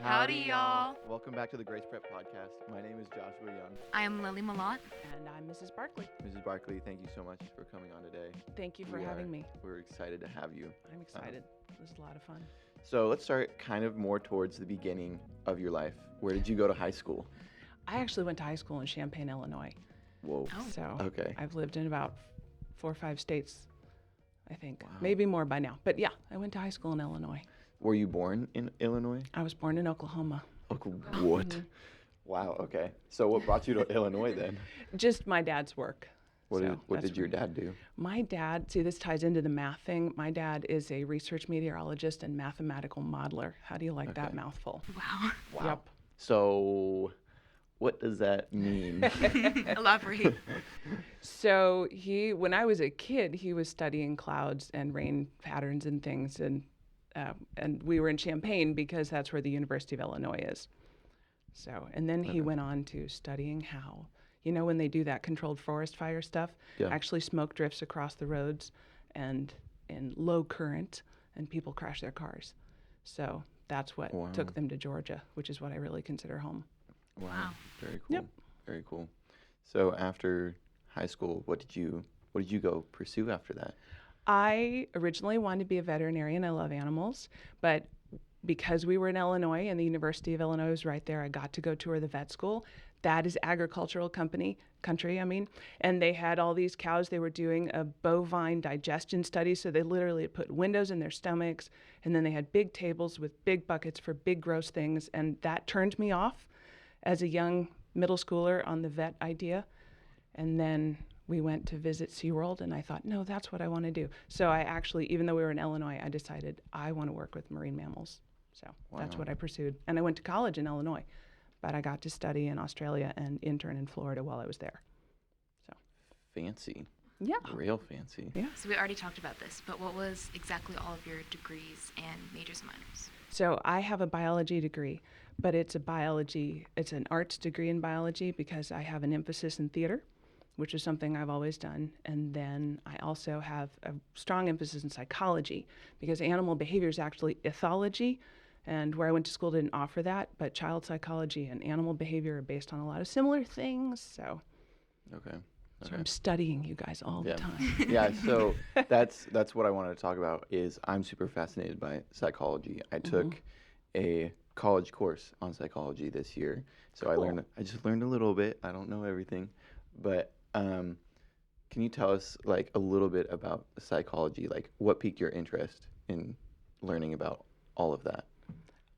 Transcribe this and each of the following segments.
Howdy, y'all. Welcome back to the Grace Prep Podcast. My name is Joshua Young. I am Lily Malott. And I'm Mrs. Barkley. Mrs. Barkley, thank you so much for coming on today. Thank you for having me. We're excited to have you. I'm excited. This is a lot of fun. So let's start kind of more towards the beginning of your life. Where did you go to high school? I actually went to high school in Champaign, Illinois. Whoa. Oh. So Okay. I've lived in about 4 or 5 states, I think. Wow. Maybe more by now. But yeah, I went to high school in Illinois. Were you born in Illinois? I was born in Oklahoma. What? Wow, okay. So what brought you to Illinois then? Just my dad's work. What So did your dad do? My dad, see, this ties into the math thing. My dad is a research meteorologist and mathematical modeler. How do you like that Okay. mouthful? Wow. Wow. Yep. So what does that mean? Elaborate. So when I was a kid, he was studying clouds and rain patterns and things, and we were in Champaign because that's where the University of Illinois is. So, and then he Okay. went on to studying how, when they do that controlled forest fire stuff, Yeah. actually smoke drifts across the roads and in low current, and people crash their cars. So that's what Wow. took them to Georgia, which is what I really consider home. Wow. Very cool. Yep. Very cool. So after high school, what did you go pursue after that? I originally wanted to be a veterinarian. I love animals, but because we were in Illinois and the University of Illinois was right there, I got to go tour the vet school. That is agricultural country, and they had all these cows. They were doing a bovine digestion study, so they literally put windows in their stomachs, and then they had big tables with big buckets for big gross things, and that turned me off as a young middle schooler on the vet idea. And then we went to visit SeaWorld, and I thought, no, that's what I want to do. So I actually, even though we were in Illinois, I decided I want to work with marine mammals. So that's Wow. what I pursued. And I went to college in Illinois, but I got to study in Australia and intern in Florida while I was there. Fancy. Yeah. Real fancy. Yeah. So we already talked about this, but what was exactly all of your degrees and majors and minors? So I have a biology degree, but it's an arts degree in biology because I have an emphasis in theater, which is something I've always done. And then I also have a strong emphasis in psychology because animal behavior is actually ethology. And where I went to school didn't offer that, but child psychology and animal behavior are based on a lot of similar things. So Okay. I'm studying you guys all Yeah. the time. Yeah, so that's what I wanted to talk about is I'm super fascinated by psychology. I took a college course on psychology this year. So Cool. I just learned a little bit. I don't know everything. But can you tell us like a little bit about psychology? Like what piqued your interest in learning about all of that?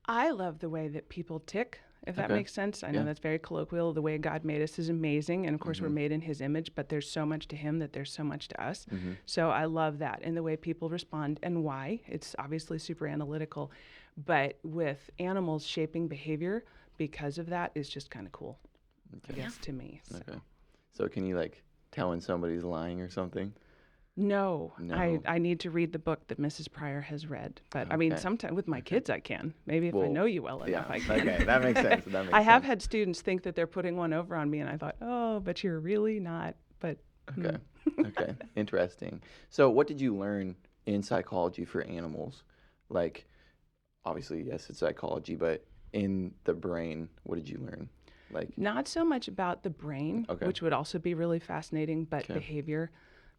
I love the way that people tick, if that Okay. makes sense. I know Yeah. that's very colloquial. The way God made us is amazing. And of course, we're made in his image, but there's so much to him that there's so much to us. So I love that and the way people respond and why. It's obviously super analytical, but with animals shaping behavior because of that is just kind of cool, I Okay. guess, to me. So. Okay. So can you like tell when somebody's lying or something? No, No. I need to read the book that Mrs. Pryor has read. But I mean, Okay. sometimes with my kids, I can. Maybe if I Well, know you well Yeah. enough, I can. Okay, that makes sense. That makes I have sense. had students think that they're putting one over on me, and I thought, oh, but you're really not. But Okay. Okay. Interesting. So what did you learn in psychology for animals? Like, obviously, yes, it's psychology, but in the brain, what did you learn? Like, not so much about the brain, Okay. which would also be really fascinating, but Okay. behavior.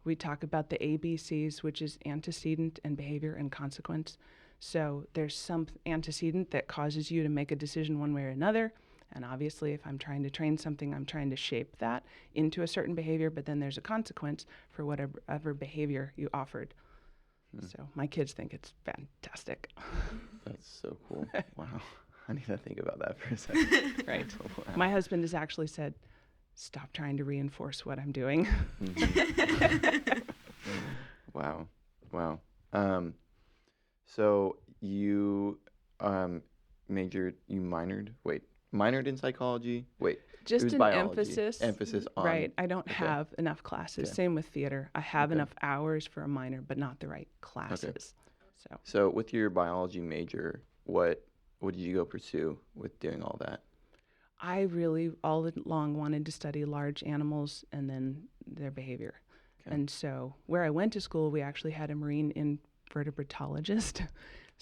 We talk about the ABCs, which is antecedent and behavior and consequence. So there's some antecedent that causes you to make a decision one way or another. And obviously, if I'm trying to train something, I'm trying to shape that into a certain behavior, but then there's a consequence for whatever behavior you offered. So my kids think it's fantastic. that's so cool. Wow. I need to think about that for a second. Right. Wow. My husband has actually said, stop trying to reinforce what I'm doing. Wow. Wow. So you minored in psychology? Wait. it Just was an biology. emphasis. Emphasis on. Right. I don't okay. have enough classes. Okay. Same with theater. I have Okay. enough hours for a minor, but not the right classes. So So with your biology major, what did you go pursue with doing all that? I really all along wanted to study large animals and then their behavior. Okay. And so where I went to school, we actually had a marine invertebrratologist.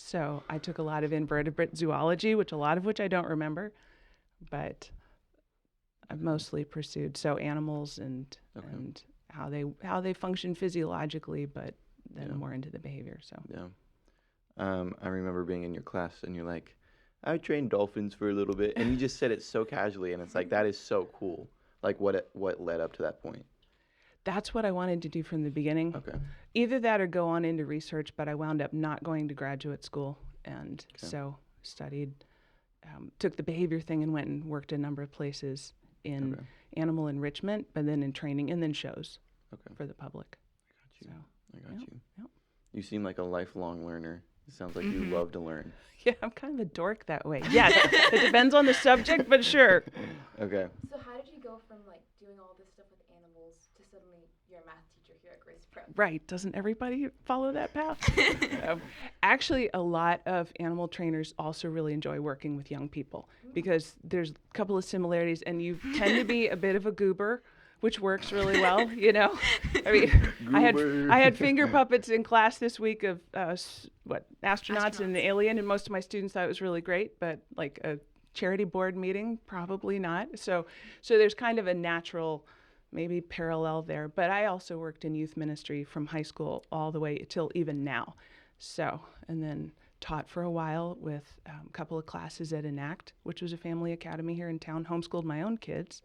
So I took a lot of invertebrate zoology, which I don't remember, but I've mostly pursued animals and how they function physiologically, but then more into the behavior. So Yeah. I remember being in your class and you're like, I trained dolphins for a little bit, and you just said it so casually, and it's like, that is so cool. Like, what led up to that point? that's what I wanted to do from the beginning. Okay. Either that or go on into research, but I wound up not going to graduate school, and so studied, took the behavior thing and went and worked a number of places in animal enrichment, but then in training and then shows for the public. I got you. Yep. You seem like a lifelong learner. It sounds like you love to learn. Yeah, I'm kind of a dork that way. Yes, it depends on the subject, but sure. Okay. So how did you go from like doing all this stuff with animals to suddenly you're a math teacher here at Grace Prep? Right. Doesn't everybody follow that path? Actually, a lot of animal trainers also really enjoy working with young people because there's a couple of similarities, and you tend to be a bit of a goober, which works really well, I mean, I had finger puppets in class this week of astronauts and the alien, and most of my students thought it was really great, but like a charity board meeting, probably not. So there's kind of a natural maybe parallel there. But I also worked in youth ministry from high school all the way till even now. So, and then taught for a while with a couple of classes at Enact, which was a family academy here in town, homeschooled my own kids,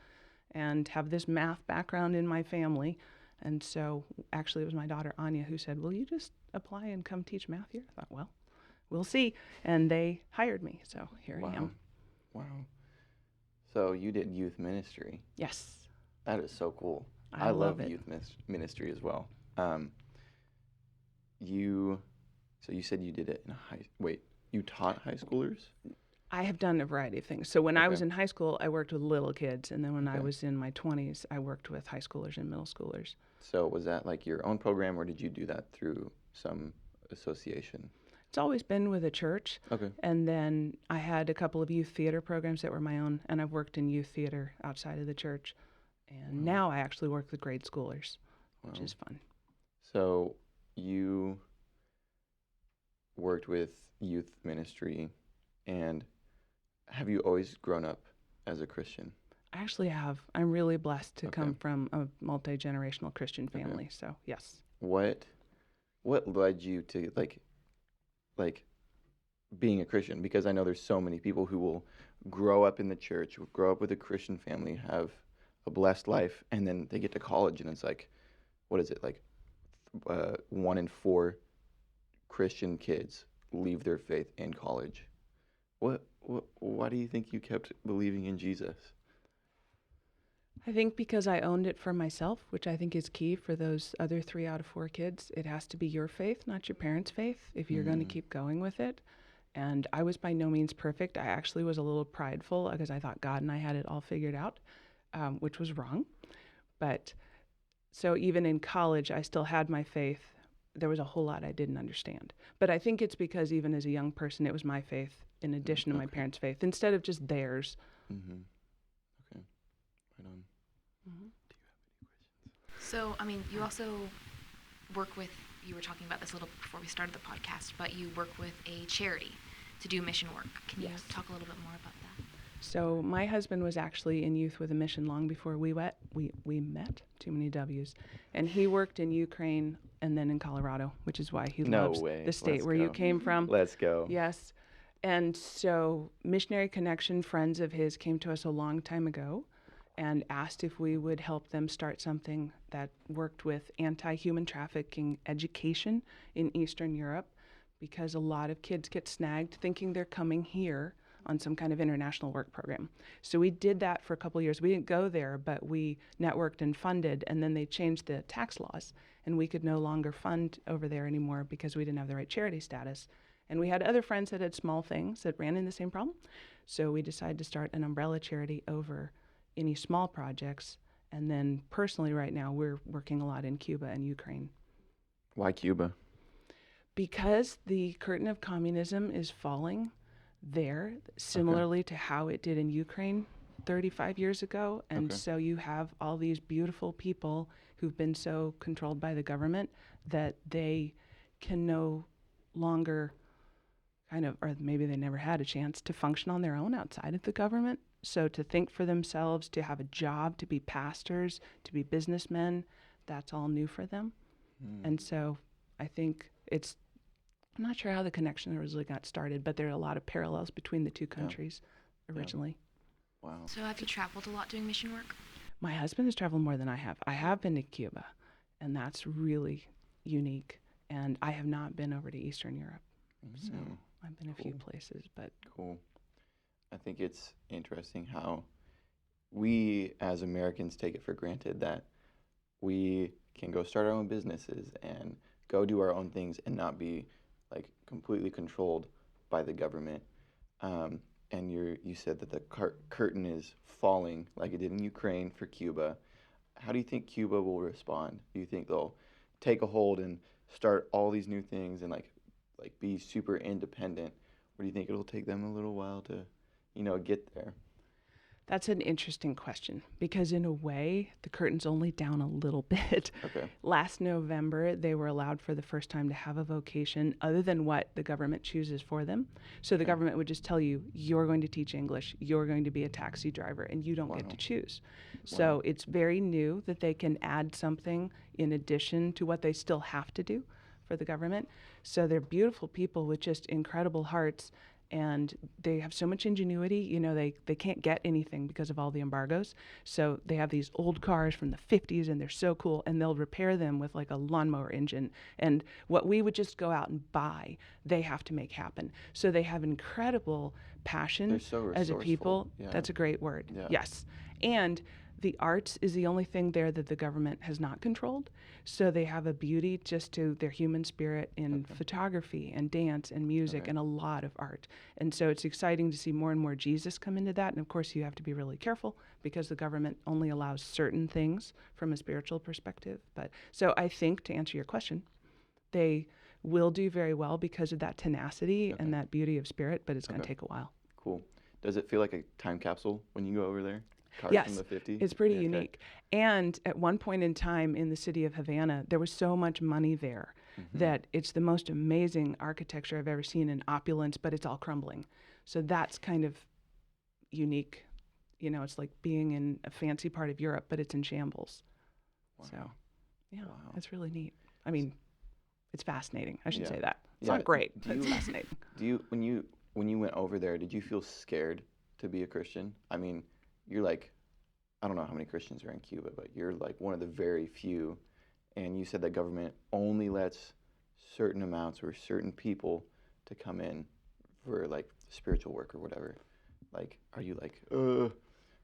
and have this math background in my family. And so actually it was my daughter Anya who said, will you just apply and come teach math here? I thought, well, we'll see. And they hired me. So here I am. Wow. So you did youth ministry. Yes. That is so cool. I love it. Youth ministry as well. So you said you did it in you taught high schoolers? I have done a variety of things. So when I was in high school, I worked with little kids. And then when I was in my 20s, I worked with high schoolers and middle schoolers. So was that like your own program, or did you do that through some association? It's always been with a church. Okay. And then I had a couple of youth theater programs that were my own, and I've worked in youth theater outside of the church. And now I actually work with grade schoolers, which is fun. So you worked with youth ministry, and have you always grown up as a Christian? I actually have. I'm really blessed to come from a multi-generational Christian family. So yes. What led you to like being a Christian? Because I know there's so many people who will grow up in the church, grow up with a Christian family, have a blessed life, and then they get to college and it's like, what is it, like 1 in 4 Christian kids leave their faith in college. Why do you think you kept believing in Jesus? I think because I owned it for myself, which I think is key for those other 3 out of 4 kids. It has to be your faith, not your parents' faith, if you're going to keep going with it. And I was by no means perfect. I actually was a little prideful because I thought God and I had it all figured out, which was wrong. But so even in college, I still had my faith. There was a whole lot I didn't understand. But I think it's because even as a young person, it was my faith in addition to my parents' faith, instead of just theirs. Mm-hmm. Okay. Right on. Mm-hmm. Do you have any questions? So, I mean, you also work with, you were talking about this a little bit before we started the podcast, but you work with a charity to do mission work. Can you talk a little bit more about that? So my husband was actually in youth with a mission long before we met. We met, too many W's. And he worked in Ukraine and then in Colorado, which is why he loves the state where you came from. Let's go. Yes. And so Missionary Connection, friends of his, came to us a long time ago and asked if we would help them start something that worked with anti-human trafficking education in Eastern Europe, because a lot of kids get snagged thinking they're coming here on some kind of international work program. So we did that for a couple of years. We didn't go there, but we networked and funded, and then they changed the tax laws, and we could no longer fund over there anymore because we didn't have the right charity status. And we had other friends that had small things that ran in the same problem. So we decided to start an umbrella charity over any small projects. And then personally right now, we're working a lot in Cuba and Ukraine. Why Cuba? Because the curtain of communism is falling there, similarly to how it did in Ukraine 35 years ago. And so you have all these beautiful people who've been so controlled by the government that they can no longer kind of, or maybe they never had a chance to function on their own outside of the government. So to think for themselves, to have a job, to be pastors, to be businessmen, that's all new for them. And so I think I'm not sure how the connection originally got started, but there are a lot of parallels between the two countries originally. Wow. So have you traveled a lot doing mission work? My husband has traveled more than I have. I have been to Cuba, and that's really unique. And I have not been over to Eastern Europe. So I've been a few places, but. Cool. I think it's interesting how we as Americans take it for granted that we can go start our own businesses and go do our own things and not be like completely controlled by the government. And you said that the curtain is falling like it did in Ukraine for Cuba. How do you think Cuba will respond? Do you think they'll take a hold and start all these new things and like be super independent? Or do you think it'll take them a little while to, get there? That's an interesting question because in a way, the curtain's only down a little bit. Okay. Last November, they were allowed for the first time to have a vocation other than what the government chooses for them. So the government would just tell you, you're going to teach English, you're going to be a taxi driver, and you don't get to choose. So it's very new that they can add something in addition to what they still have to do for the government. So they're beautiful people with just incredible hearts. And they have so much ingenuity, they can't get anything because of all the embargoes. So they have these old cars from the 50s and they're so cool, and they'll repair them with like a lawnmower engine. And what we would just go out and buy, they have to make happen. So they have incredible passion They're so as a resourceful. people. Yeah. That's a great word. Yeah. Yes. And the arts is the only thing there that the government has not controlled. So they have a beauty just to their human spirit in photography and dance and music and a lot of art. And so it's exciting to see more and more Jesus come into that. And of course, you have to be really careful because the government only allows certain things from a spiritual perspective. But so I think, to answer your question, they will do very well because of that tenacity and that beauty of spirit, but it's going to take a while. Cool. Does it feel like a time capsule when you go over there? Cars Yes, from the 50s? it's pretty unique. And at one point in time in the city of Havana, there was so much money there that it's the most amazing architecture I've ever seen in opulence, but it's all crumbling. So that's kind of unique. It's like being in a fancy part of Europe, but it's in shambles. Wow. So, it's really neat. I mean, it's fascinating. I should say that. It's Yeah. not great, but it's fascinating. When you went over there, did you feel scared to be a Christian? I mean, you're like, I don't know how many Christians are in Cuba, but you're like one of the very few. And you said that government only lets certain amounts or certain people to come in for like spiritual work or whatever. Like, are you like,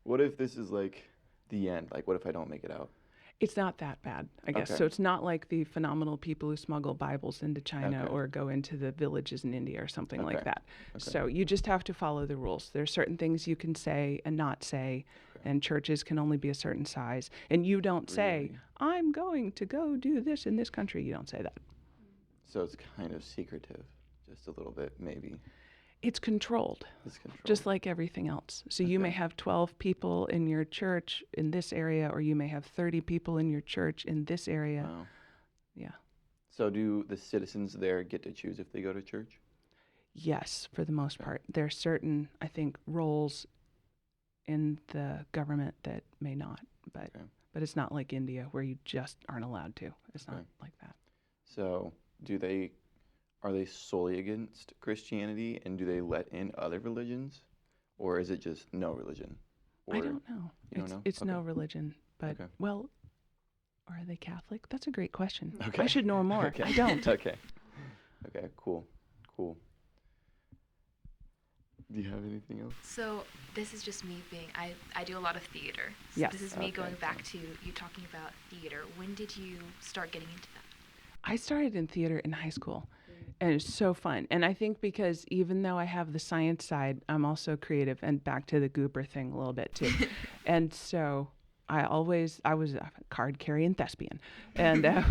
what if this is like the end? Like, what if I don't make it out? It's not that bad, I guess. Okay. So it's not like the phenomenal people who smuggle Bibles into China or go into the villages in India or something like that. So you just have to follow the rules. There are certain things you can say and not say, and churches can only be a certain size. And you don't say, I'm going to go do this in this country. You don't say that. So it's kind of secretive, just a little bit, maybe. It's controlled. It's controlled. Just like everything else. So you may have 12 people in your church in this area, or you may have 30 people in your church in this area. Wow. Yeah. So do the citizens there get to choose if they go to church? Yes, for the most part. There are certain, I think, roles in the government that may not, but it's not like India where you just aren't allowed to. It's not like that. So are they solely against Christianity, and do they let in other religions, or is it just no religion? Or I don't know. You don't know? It's no religion, but well, or are they Catholic? That's a great question. Okay. I should know more. I don't. Okay, cool. Do you have anything else? So this is just me being, I do a lot of theater. So Yes. this is me going back to you talking about theater. When did you start getting into that? I started in theater in high school, and it's so fun. And I think because even though I have the science side, I'm also creative, and back to the goober thing a little bit too. And so I was a card-carrying thespian, and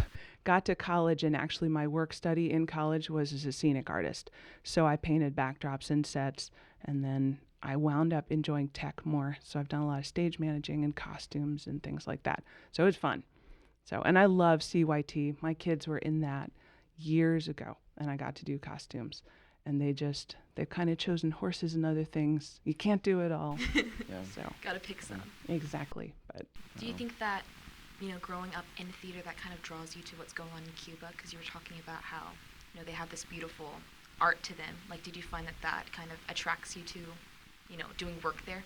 got to college, and actually my work study in college was as a scenic artist. So I painted backdrops and sets, and then I wound up enjoying tech more. So I've done a lot of stage managing and costumes and things like that. So it was fun. So, and I love CYT. My kids were in that years ago, and I got to do costumes. and they've kind of chosen horses and other things. You can't do it all. Yeah. So Gotta pick some. exactly. But Do you think that, growing up in theater, that kind of draws you to what's going on in Cuba? Because you were talking about how, they have this beautiful art to them. Like, did you find that kind of attracts you to, doing work there?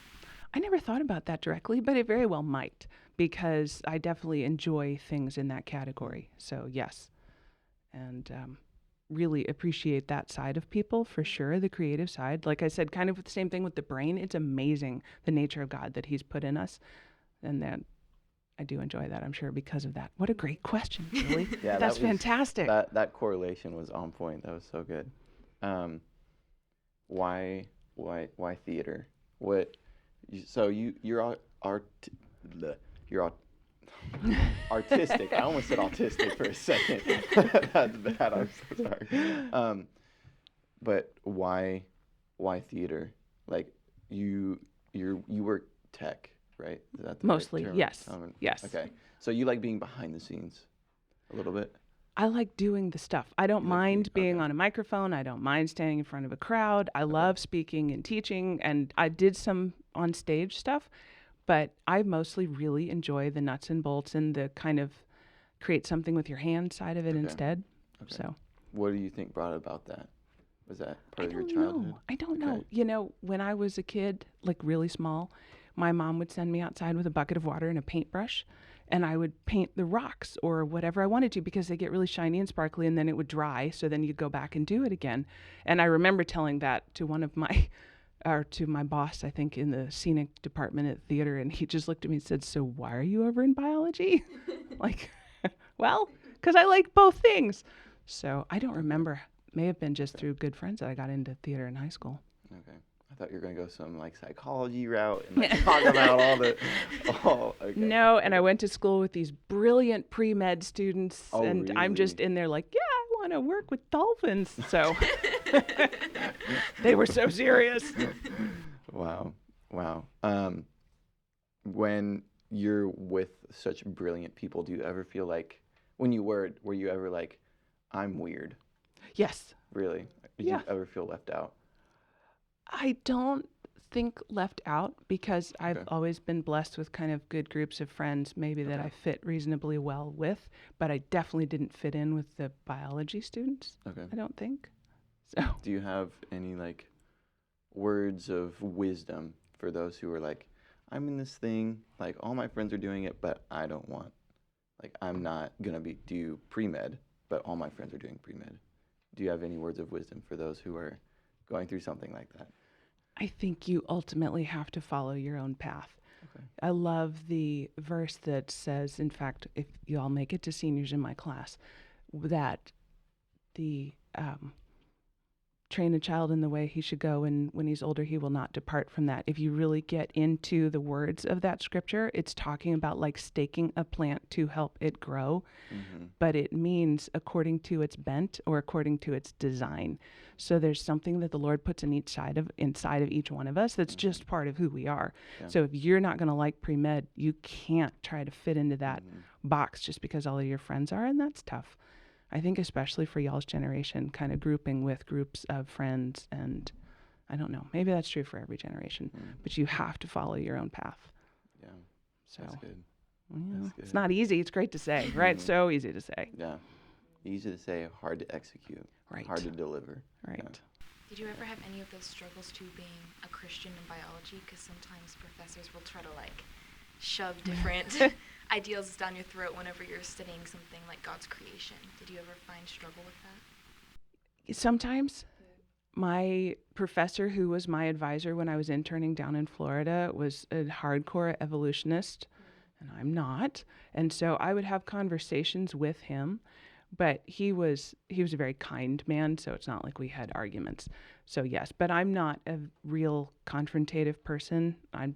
I never thought about that directly, but it very well might, because I definitely enjoy things in that category. So yes, and really appreciate that side of people for sure, the creative side. Like I said, kind of the same thing with the brain. It's amazing the nature of God that he's put in us, and that I do enjoy that, I'm sure, because of that. What a great question, Julie. Yeah, That's fantastic. That correlation was on point. That was so good. Why theater? So you're artistic. I almost said autistic for a second. That's bad. I'm so sorry. But why theater? Like you work tech, right? Is that the Mostly, right term? yes. Yes. Okay. So you like being behind the scenes a little bit? I like doing the stuff. I don't You like mind being okay. on a microphone. I don't mind standing in front of a crowd. I love speaking and teaching, and I did some on stage stuff, but I mostly really enjoy the nuts and bolts and the kind of create something with your hand side of it Okay. instead. Okay. So What do you think brought about that? Was that I part of your don't childhood? know. I don't Okay. know. When I was a kid, like really small, my mom would send me outside with a bucket of water and a paintbrush, and I would paint the rocks or whatever I wanted to, because they get really shiny and sparkly, and then it would dry, so then you'd go back and do it again. And I remember telling that to to my boss, I think, in the scenic department at theater, and he just looked at me and said, "So why are you over in biology?" Like, well, because I like both things. So I don't remember. May have been just through good friends that I got into theater in high school. Okay. I thought you were going to go some like psychology route and like, talk about okay. No, and I went to school with these brilliant pre-med students, Oh, and I'm just really? in there like, yeah, I want to work with dolphins. So they were so serious. Wow. When you're with such brilliant people, do you ever feel like were you ever like, I'm weird? Yes. Really? Did Yeah. you ever feel left out? I don't think left out, because I've Okay. always been blessed with kind of good groups of friends, maybe that Okay. I fit reasonably well with, but I definitely didn't fit in with the biology students, Okay. I don't think. So Do you have any like words of wisdom for those who are like, I'm in this thing, like all my friends are doing it, but I don't want, like I'm not gonna do pre-med, but all my friends are doing pre-med. Do you have any words of wisdom for those who are going through something like that? I think you ultimately have to follow your own path. Okay. I love the verse that says, in fact, if you all make it to seniors in my class, that the train a child in the way he should go, and when he's older, he will not depart from that. If you really get into the words of that scripture, it's talking about like staking a plant to help it grow, but it means according to its bent or according to its design. So there's something that the Lord puts inside of each one of us that's just part of who we are. Yeah. So if you're not going to like pre-med, you can't try to fit into that box just because all of your friends are, and that's tough. I think especially for y'all's generation, kind of grouping with groups of friends, and I don't know, maybe that's true for every generation, but you have to follow your own path. Yeah. So That's good. well, That's it's good. not easy. It's great to say, right? So easy to say. Yeah. Easy to say, hard to execute. Right. Hard to deliver. Right. Yeah. Did you ever have any of those struggles too being a Christian in biology? Because sometimes professors will try to like shove different ideals down your throat whenever you're studying something like God's creation. Did you ever find struggle with that? Sometimes. My professor, who was my advisor when I was interning down in Florida, was a hardcore evolutionist, and I'm not. And so I would have conversations with him, but he was a very kind man, so it's not like we had arguments. So yes, but I'm not a real confrontative person. I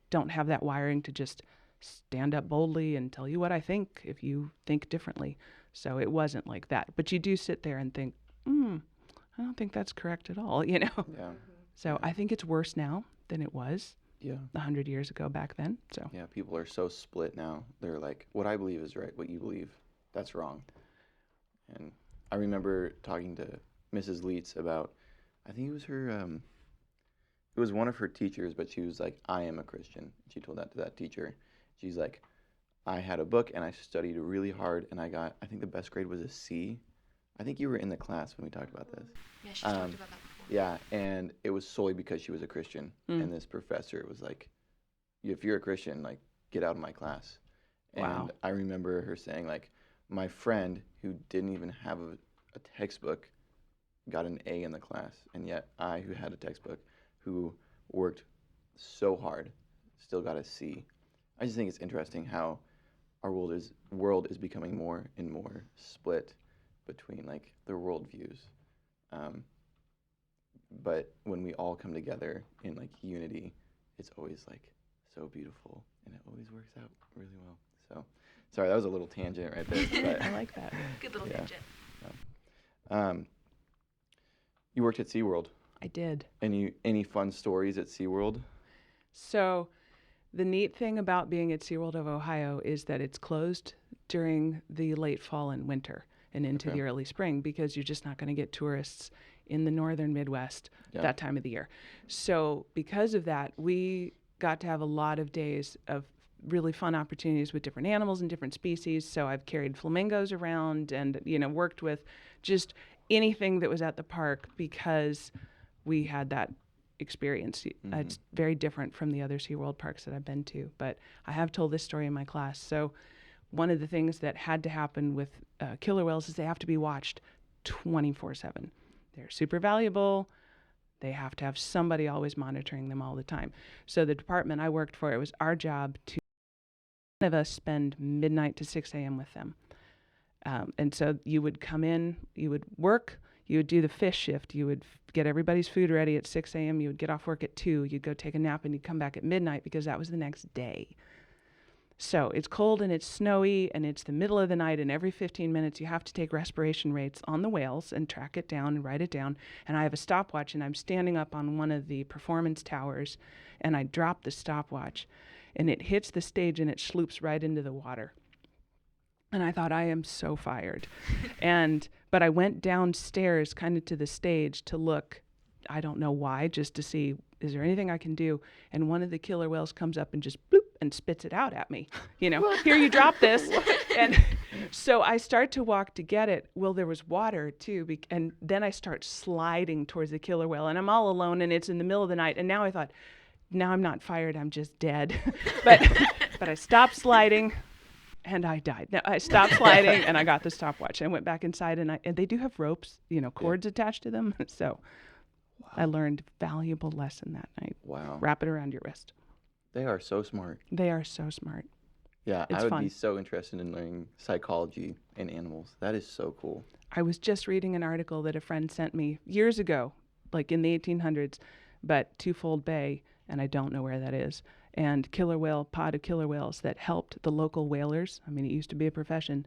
don't have that wiring to just stand up boldly and tell you what I think if you think differently. So it wasn't like that. But you do sit there and think, I don't think that's correct at all, you know? Yeah. So I think it's worse now than it was Yeah. 100 years ago back then. So Yeah, people are so split now. They're like, what I believe is right, what you believe, that's wrong. And I remember talking to Mrs. Leitz about I think it was her. It was one of her teachers, but she was like, "I am a Christian." She told that to that teacher. She's like, "I had a book and I studied really hard, and I got. I think the best grade was a C. I think you were in the class when we talked about this. Yeah, she's talked about that before. Yeah, and it was solely because she was a Christian. And this professor was like, if you're a Christian, like, get out of my class. Wow. And I remember her saying, like, my friend who didn't even have a textbook got an A in the class. And yet I, who had a textbook, who worked so hard, still got a C. I just think it's interesting how our world is becoming more and more split between, like, their worldviews. But when we all come together in, like, unity, it's always, like, so beautiful, and it always works out really well. So, sorry, that was a little tangent right there. But, I like that. Good little yeah. tangent. You worked at SeaWorld. I did. Any fun stories at SeaWorld? So the neat thing about being at SeaWorld of Ohio is that it's closed during the late fall and winter and into the early spring, because you're just not going to get tourists in the northern Midwest that time of the year. So because of that, we got to have a lot of days of really fun opportunities with different animals and different species. So I've carried flamingos around and, worked with just anything that was at the park because we had that experience. It's very different from the other SeaWorld parks that I've been to, but I have told this story in my class. So one of the things that had to happen with killer whales is they have to be watched 24/7. They're super valuable. They have to have somebody always monitoring them all the time. So the department I worked for, it was our job to, one of us spend midnight to 6 a.m. with them. And so you would come in, you would work, you would do the fish shift, you would get everybody's food ready at 6 a.m., you would get off work at 2, you'd go take a nap, and you'd come back at midnight because that was the next day. So it's cold and it's snowy and it's the middle of the night, and every 15 minutes you have to take respiration rates on the whales and track it down and write it down. And I have a stopwatch, and I'm standing up on one of the performance towers, and I drop the stopwatch and it hits the stage and it sloops right into the water. And I thought, I am so fired. But I went downstairs kind of to the stage to look, I don't know why, just to see, is there anything I can do? And one of the killer whales comes up and just bloop and spits it out at me. Here, you drop this. And so I start to walk to get it. Well, there was water too. And then I start sliding towards the killer whale, and I'm all alone, and it's in the middle of the night. And now I thought, now I'm not fired, I'm just dead. but I stopped sliding. And I died. No, I stopped sliding, and I got the stopwatch. I went back inside, and they do have ropes, cords attached to them. So I learned a valuable lesson that night. Wow. Wrap it around your wrist. They are so smart. They are so smart. Yeah, It's I would fun. be so interested in learning psychology in animals. That is so cool. I was just reading an article that a friend sent me years ago, like in the 1800s, but Twofold Bay, and I don't know where that is, and pod of killer whales that helped the local whalers. I mean, it used to be a profession,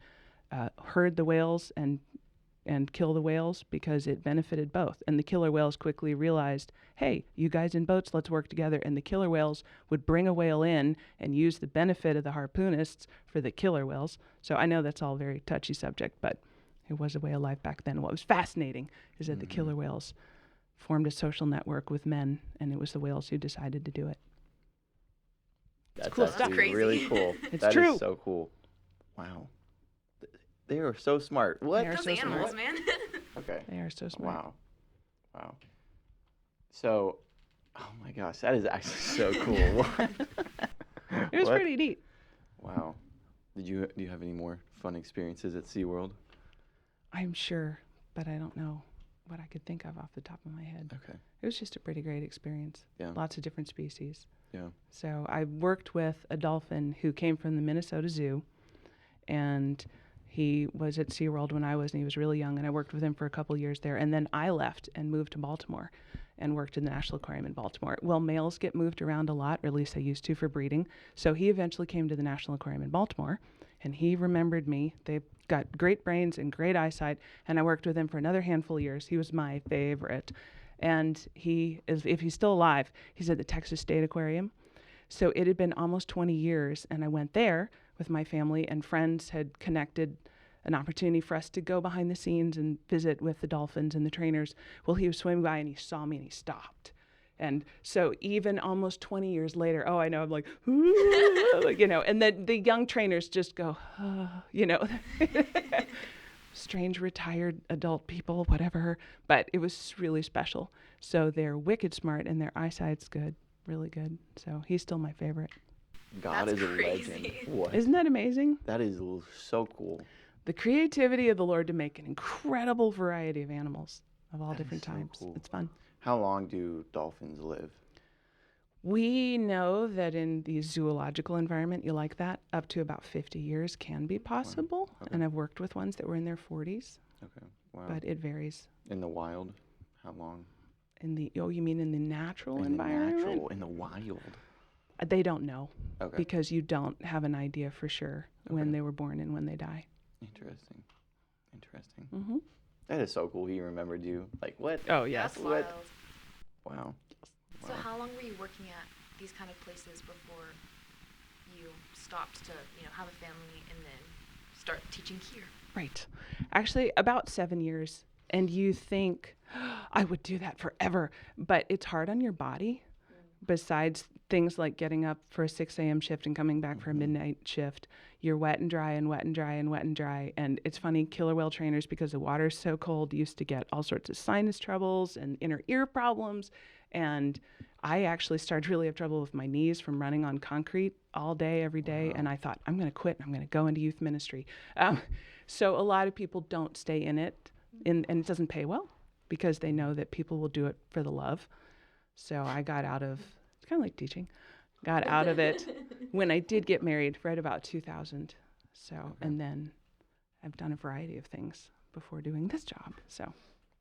herd the whales and kill the whales because it benefited both. And the killer whales quickly realized, hey, you guys in boats, let's work together. And the killer whales would bring a whale in and use the benefit of the harpoonists for the killer whales. So I know that's all a very touchy subject, but it was a way of life back then. What was fascinating is that the killer whales formed a social network with men, and it was the whales who decided to do it. That's cool actually stuff. really cool. It's That true. is so cool. Wow. They are so smart. What? They are Those so animals, smart. man. Okay. They are so smart. Wow. So, oh my gosh, that is actually so cool. What? It was What? pretty neat. Wow. Do you have any more fun experiences at SeaWorld? I'm sure, but I don't know what I could think of off the top of my head. Okay. It was just a pretty great experience. Yeah. Lots of different species. Yeah. So I worked with a dolphin who came from the Minnesota Zoo, and he was at SeaWorld when I was, and he was really young, and I worked with him for a couple years there. And then I left and moved to Baltimore and worked in the National Aquarium in Baltimore. Well, males get moved around a lot, or at least they used to for breeding. So he eventually came to the National Aquarium in Baltimore, and he remembered me. They've got great brains and great eyesight, and I worked with him for another handful of years. He was my favorite. And he is, if he's still alive, he's at the Texas State Aquarium. So it had been almost 20 years, and I went there with my family, and friends had connected an opportunity for us to go behind the scenes and visit with the dolphins and the trainers. Well, he was swimming by and he saw me and he stopped. And so even almost 20 years later, I know, I'm like, and then the young trainers just go, strange retired adult people, whatever. But it was really special. So they're wicked smart and their eyesight's good, really good. So he's still my favorite. God That's is a crazy. legend. What? Isn't that amazing? That is so cool. The creativity of the Lord to make an incredible variety of animals of all That is different so types. cool. It's fun. How long do dolphins live? We know that in the zoological environment, you like that, up to about 50 years can be possible. Okay. And I've worked with ones that were in their 40s, Okay. Wow. but it varies. In the wild, how long? You mean in the natural In environment? the natural, in the wild. They don't know Okay. because you don't have an idea for sure when Okay. they were born and when they die. Interesting. Mm-hmm. That is so cool. He remembered you. Like what? Oh, yes. That's What? wild. Wow. So Wow. how long were you working at these kind of places before you stopped to, have a family and then start teaching here? Right. Actually, about 7 years. And you think, I would do that forever. But it's hard on your body. Besides things like getting up for a 6 a.m. shift and coming back for a midnight shift, you're wet and dry and wet and dry and wet and dry. And it's funny, killer whale trainers, because the water's so cold, used to get all sorts of sinus troubles and inner ear problems. And I actually started to really have trouble with my knees from running on concrete all day, every day. Wow. And I thought, I'm going to quit and I'm going to go into youth ministry. So a lot of people don't stay in it, and it doesn't pay well because they know that people will do it for the love. So I got out of, it's kind of like teaching, got out of it when I did get married right about 2000. So, and then I've done a variety of things before doing this job. So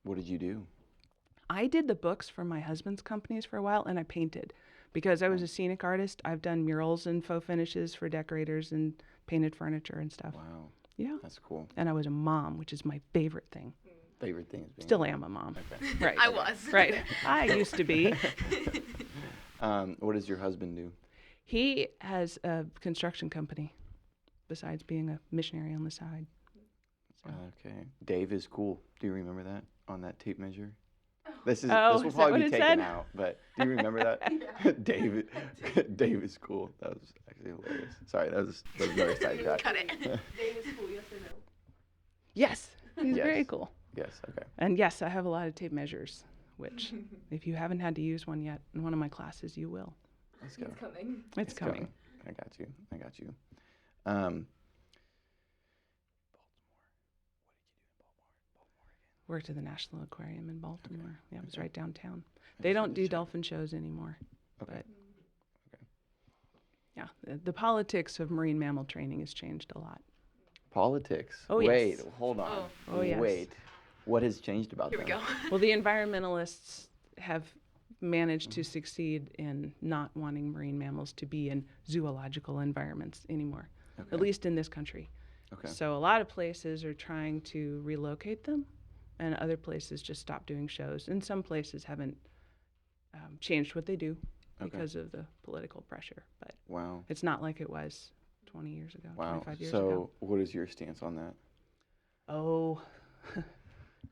What did you do? I did the books for my husband's companies for a while, and I painted because I was a scenic artist. I've done murals and faux finishes for decorators and painted furniture and stuff. Wow. Yeah. That's cool. And I was a mom, which is my favorite thing. Favorite thing is being Still am a mom. Okay. Right. I was. Right. I used to be. What does your husband do? He has a construction company besides being a missionary on the side. So. Okay. Dave is cool. Do you remember that on that tape measure? This will is that probably what be it taken said? out, but do you remember that? Dave is cool. That was actually hilarious. Sorry, that was another sidetrack. Cut it. Yes. He's Yes. very cool. Yes. Okay. And yes, I have a lot of tape measures, which if you haven't had to use one yet in one of my classes, you will. Let's go. Coming. It's coming. I got you. Worked at the National Aquarium in Baltimore. Yeah, it was Okay. right downtown. I They just don't wanted to do check. dolphin shows anymore. Okay. But yeah, the politics of marine mammal training has changed a lot. Politics. Oh, Wait, yes. hold on. Oh, yes. Wait. What has changed about Here we them? go. Well, the environmentalists have managed to succeed in not wanting marine mammals to be in zoological environments anymore, Okay. at least in this country. Okay. So a lot of places are trying to relocate them, and other places just stop doing shows. And some places haven't changed what they do Okay. because of the political pressure. But Wow. it's not like it was 20 years ago, Wow. 25 years So, ago. what is your stance on that? Oh,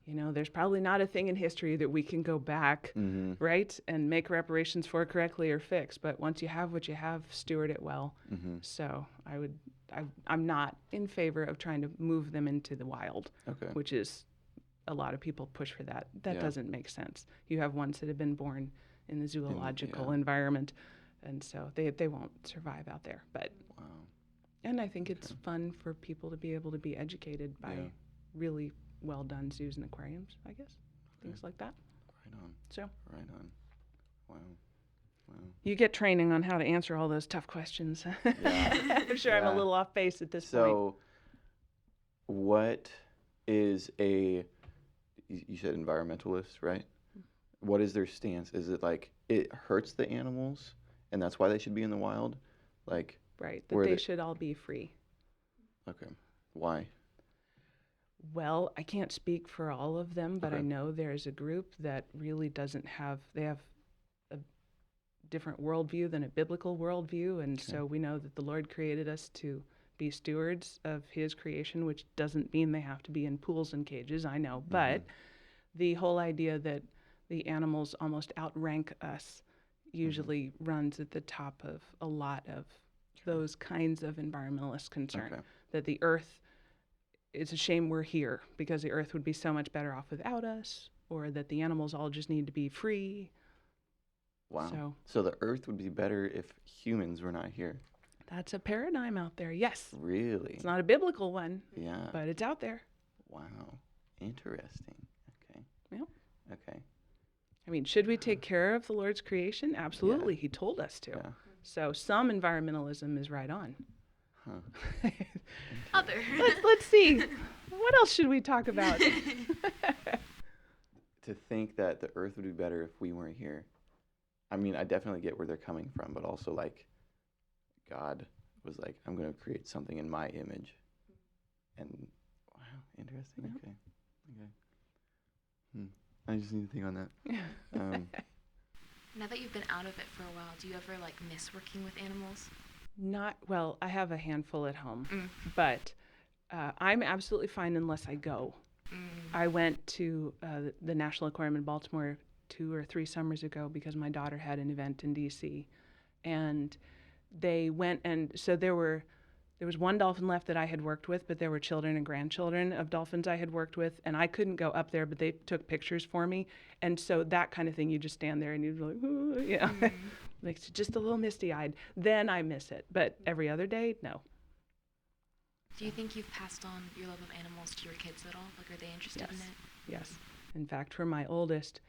there's probably not a thing in history that we can go back, Mm-hmm. right, and make reparations for correctly or fix. But once you have what you have, steward it well. Mm-hmm. So I'm not in favor of trying to move them into the wild, Okay. which is a lot of people push for that. That Yeah. doesn't make sense. You have ones that have been born in the zoological yeah. environment, and so they won't survive out there. But Wow. and I think it's fun for people to be able to be educated by Yeah. really well done zoos and aquariums, I guess, things like that. Right on. So Right on. Wow. Wow. you get training on how to answer all those tough questions. I'm sure I'm Yeah. a little off base at this point. So, what is you said environmentalist, right? What is their stance? Is it like it hurts the animals and that's why they should be in the wild? Like, Right, that where they the- should all be free. okay, why? Well, I can't speak for all of them, but I Okay. know there's a group that really doesn't have, they have a different worldview than a biblical worldview. And so we know that the Lord created us to be stewards of his creation, which doesn't mean they have to be in pools and cages, I know, but the whole idea that the animals almost outrank us usually runs at the top of a lot of those kinds of environmentalist concern. Okay. That the earth, it's a shame we're here because the earth would be so much better off without us, or that the animals all just need to be free. Wow. So the earth would be better if humans were not here. That's a paradigm out there, yes. Really? It's not a biblical one, Yeah. but it's out there. Wow. Interesting. Okay. Yep. Okay. I mean, should we take care of the Lord's creation? Absolutely. He told us to. Yeah. So some environmentalism is right on. Huh. Other. Let's see. What else should we talk about? To think that the earth would be better if we weren't here. I mean, I definitely get where they're coming from, but also like God was like, I'm going to create something in my image. And wow, interesting. Yep. Okay. I just need to think on that. Now that you've been out of it for a while, do you ever like miss working with animals? Not, well, I have a handful at home, but I'm absolutely fine unless I go. I went to the National Aquarium in Baltimore 2 or 3 summers ago because my daughter had an event in D.C. And they went, and so there was one dolphin left that I had worked with, but there were children and grandchildren of dolphins I had worked with, and I couldn't go up there, but they took pictures for me. And so that kind of thing, you just stand there and you're like, ooh, you know, makes it just a little misty-eyed. Then I miss it, but every other day, no. Do you think you've passed on your love of animals to your kids at all? Like, are they interested in it? Yes. In fact, for my oldest,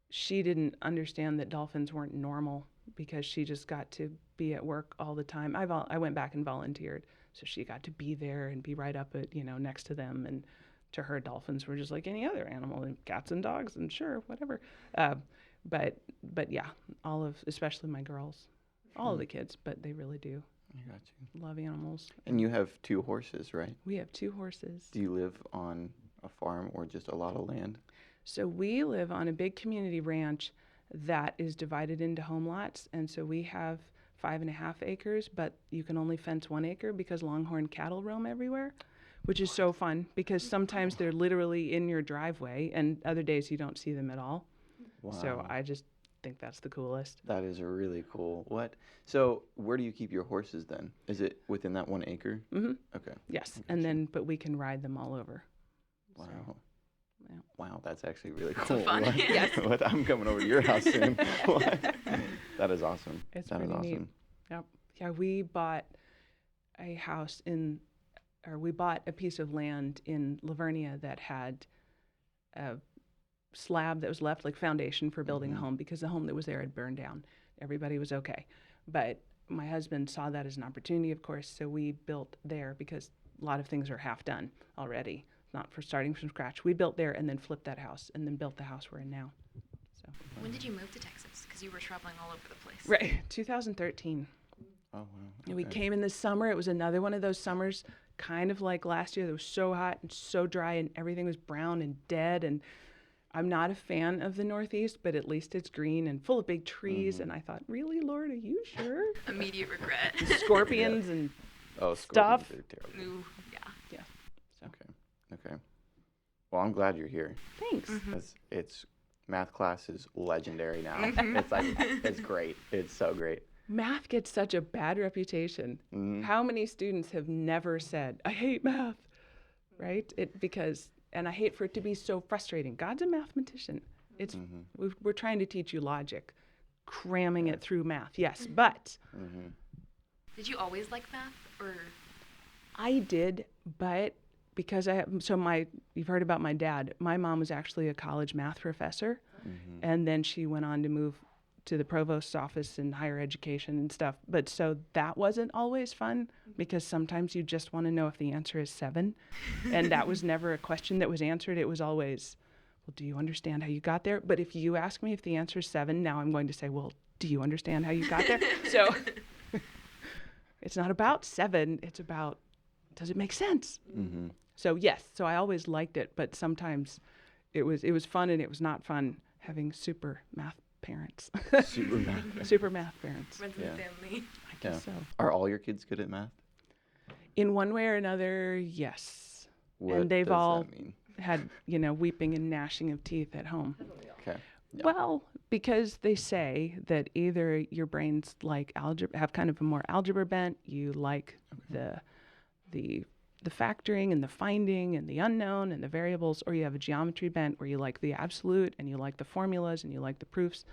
she didn't understand that dolphins weren't normal because she just got to be at work all the time. I went back and volunteered, so she got to be there and be right up at, next to them. And to her, dolphins were just like any other animal, and cats and dogs, and sure, whatever. But yeah, especially my girls, all of the kids, but they really do. I got you. Love animals. And you have 2 horses, right? We have 2 horses. Do you live on a farm or just a lot of land? So we live on a big community ranch that is divided into home lots, and so we have 5.5 acres, but you can only fence 1 acre because longhorn cattle roam everywhere, which is so fun because sometimes they're literally in your driveway, and other days you don't see them at all. Wow. So I just think that's the coolest. That is really cool. What? So where do you keep your horses then? Is it within that 1 acre? Mm-hmm. Okay. Yes, and then but we can ride them all over. Wow. So, yeah. Wow, that's actually really cool. fun. What? Yes. What? I'm coming over to your house soon. What? That is awesome. It's that is pretty awesome. neat. Yep. Yeah, we bought a house we bought a piece of land in Livernia that had a slab that was left, like foundation for building a home, because the home that was there had burned down. Everybody was okay. But my husband saw that as an opportunity, of course, so we built there because a lot of things are half done already, not for starting from scratch. We built there and then flipped that house and then built the house we're in now. So. When did you move to Texas? Because you were traveling all over the place. Right, 2013. Oh, wow. And we came in this summer. It was another one of those summers, kind of like last year, that was so hot and so dry and everything was brown and dead. And I'm not a fan of the Northeast, but at least it's green and full of big trees. And I thought, really, Lord, are you sure? Immediate regret. Scorpions and Scorpions stuff. are terrible. Ooh, yeah. Yeah. So. Okay. Well, I'm glad you're here. Thanks. It's math class is legendary now. It's like, it's great. It's so great. Math gets such a bad reputation. How many students have never said, I hate math, right? And I hate for it to be so frustrating. God's a mathematician. It's we're trying to teach you logic, cramming it through math. Yes, but Did you always like math, or? I did, but because you've heard about my dad. My mom was actually a college math professor, and then she went on to move to the provost's office in higher education and stuff. But so that wasn't always fun because sometimes you just want to know if the answer is 7. And that was never a question that was answered. It was always, well, do you understand how you got there? But if you ask me if the answer is 7, now I'm going to say, well, do you understand how you got there? So it's not about 7. It's about, does it make sense? So yes, so I always liked it, but sometimes it was fun and it was not fun having super math parents. Super math. Super math parents. Friends and family. I guess so. Are all your kids good at math? In one way or another, yes. What And they've does all that mean? had, weeping and gnashing of teeth at home. Okay. Yeah. Well, because they say that either your brain's like algebra, have kind of a more algebra bent, you like the factoring and the finding and the unknown and the variables, or you have a geometry bent where you like the absolute and you like the formulas and you like the proofs.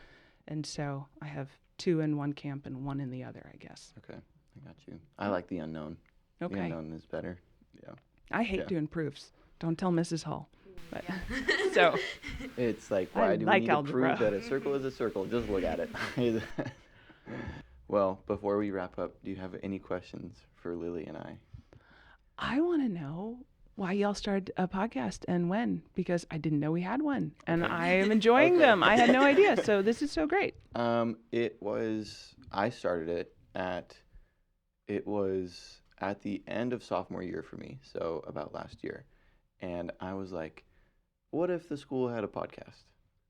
And so I have 2 in one camp and 1 in the other, I guess. Okay. I got you. I like the unknown. Okay. The unknown is better. Yeah. I hate Yeah. doing proofs. Don't tell Mrs. Hull. But Yeah. so It's like, I why do like we need algebra. to prove that a circle is a circle? Just look at it. Well, before we wrap up, do you have any questions for Lily and I? want to know why y'all started a podcast and when, because I didn't know we had one, and I am enjoying Okay. them. I had no idea, so this is so great. I started it it was at the end of sophomore year for me, so about last year. And I was like, what if the school had a podcast?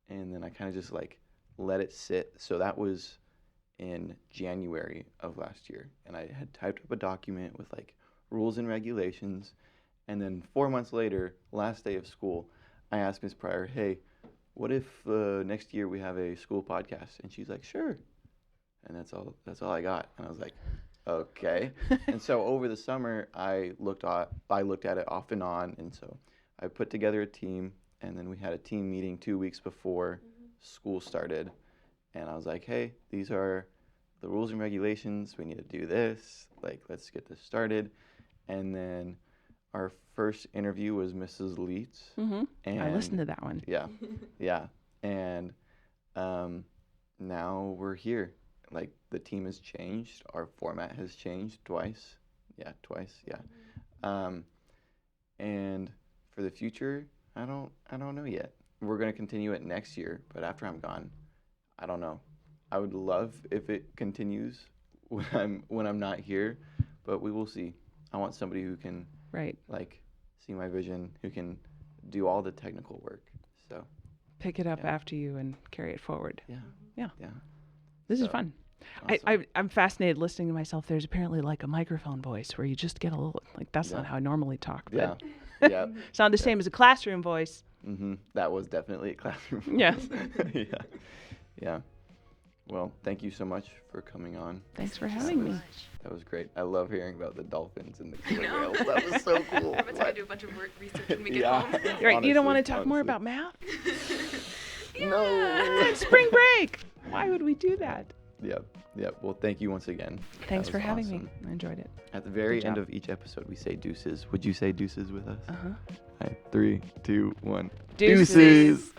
And then I kind of just like let it sit. So that was in January of last year. And I had typed up a document with like rules and regulations. And then 4 months later, last day of school, I asked Ms. Pryor, hey, what if next year we have a school podcast? And she's like, sure. And that's all I got. And I was like, okay. And so over the summer, I looked at it off and on. And so I put together a team, and then we had a team meeting 2 weeks before school started. And I was like, hey, these are the rules and regulations. We need to do this. Like, let's get this started. And then our first interview was Mrs. Leeds. Mm-hmm. And I listened to that one. Yeah, yeah. And now we're here. Like, the team has changed. Our format has changed twice. Yeah, twice. Yeah. And for the future, I don't know yet. We're gonna continue it next year, but after I'm gone, I don't know. I would love if it continues when I'm not here, but we will see. I want somebody who can Right. like see my vision, who can do all the technical work. So Pick it up Yeah. after you and carry it forward. yeah, Yeah. yeah. This is So, fun. Awesome. I'm fascinated listening to myself. There's apparently like a microphone voice where you just get a little, like, that's not Yeah. how I normally talk. But Yeah, yeah. it's not the same as a classroom voice. Mm-hmm. That was definitely a classroom. Yeah. Yeah. Yeah. Well, thank you so much for coming on. Thanks for Thank you having so me. much. That was great. I love hearing about the dolphins and the I killer know. whales. That was so cool. I'm going to do a bunch of research when we get Yeah. home. Right. You don't want to Honestly, talk more honestly. about math? No. It's spring break. Why would we do that? Yep. Yep. Well, thank you once again. Thanks That for was having awesome. me. I enjoyed it. At the very Good end job. of each episode, we say deuces. Would you say deuces with us? Uh-huh. All right, 3, 2, 1. Deuces. Deuces.